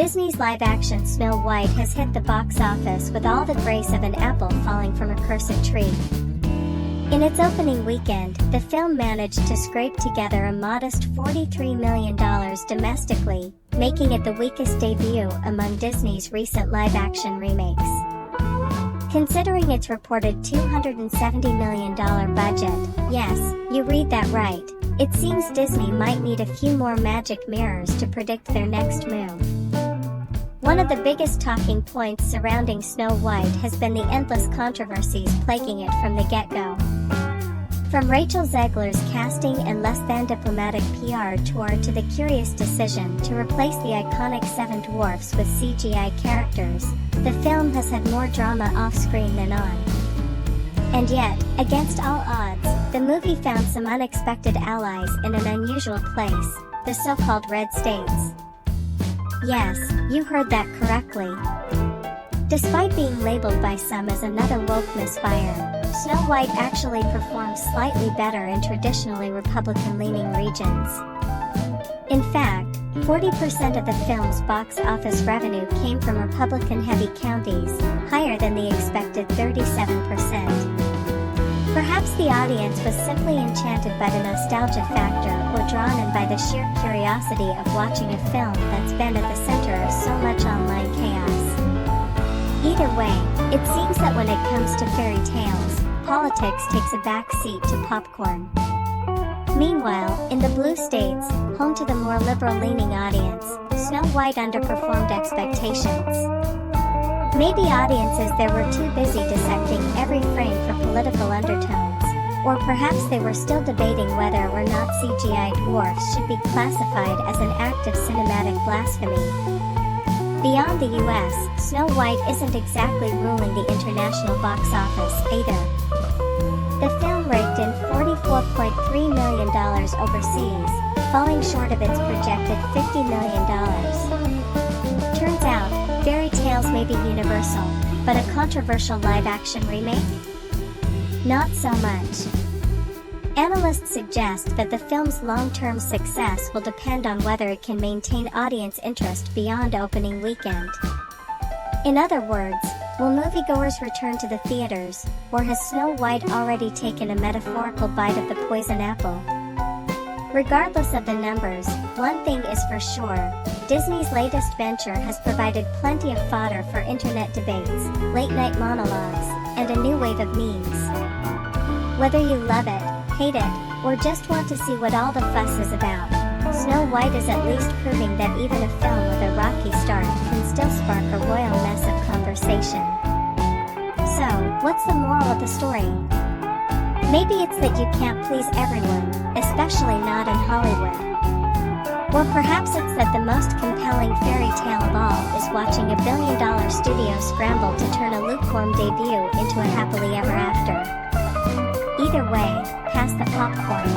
Disney's live-action Snow White has hit the box office with all the grace of an apple falling from a cursed tree. In its opening weekend, the film managed to scrape together a modest $43 million domestically, making it the weakest debut among Disney's recent live-action remakes. Considering its reported $270 million budget, yes, you read that right, it seems Disney might need a few more magic mirrors to predict their next move. One of the biggest talking points surrounding Snow White has been the endless controversies plaguing it from the get-go. From Rachel Zegler's casting and less-than-diplomatic PR tour to the curious decision to replace the iconic Seven Dwarfs with CGI characters, the film has had more drama off-screen than on. And yet, against all odds, the movie found some unexpected allies in an unusual place, the so-called Red States. Yes, you heard that correctly. Despite being labeled by some as another woke misfire, Snow White actually performs slightly better in traditionally Republican-leaning regions. In fact, 40% of the film's box office revenue came from Republican-heavy counties, higher than the expected 37%. Perhaps the audience was simply enchanted by the nostalgia factor or drawn in by the sheer curiosity of watching a film that's been at the center of so much online chaos. Either way, it seems that when it comes to fairy tales, politics takes a back seat to popcorn. Meanwhile, in the blue states, home to the more liberal-leaning audience, Snow White underperformed expectations. Maybe audiences there were too busy dissecting every frame for political undertones, or perhaps they were still debating whether or not CGI dwarfs should be classified as an act of cinematic blasphemy. Beyond the US, Snow White isn't exactly ruling the international box office either. The film raked in $44.3 million overseas, falling short of its projected $50 million. Turns out, fairy tales may be universal, but a controversial live-action remake? Not so much. Analysts suggest that the film's long-term success will depend on whether it can maintain audience interest beyond opening weekend. In other words, will moviegoers return to the theaters, or has Snow White already taken a metaphorical bite of the poison apple? Regardless of the numbers, one thing is for sure, Disney's latest venture has provided plenty of fodder for internet debates, late-night monologues, and a new wave of memes. Whether you love it, hate it, or just want to see what all the fuss is about, Snow White is at least proving that even a film with a rocky start can still spark a royal mess of conversation. So, what's the moral of the story? Maybe it's that you can't please everyone, especially not in Hollywood. Or perhaps it's that the most compelling fairy tale of all is watching a billion-dollar studio scramble to turn a lukewarm debut into a happily ever after. Either way, pass the popcorn.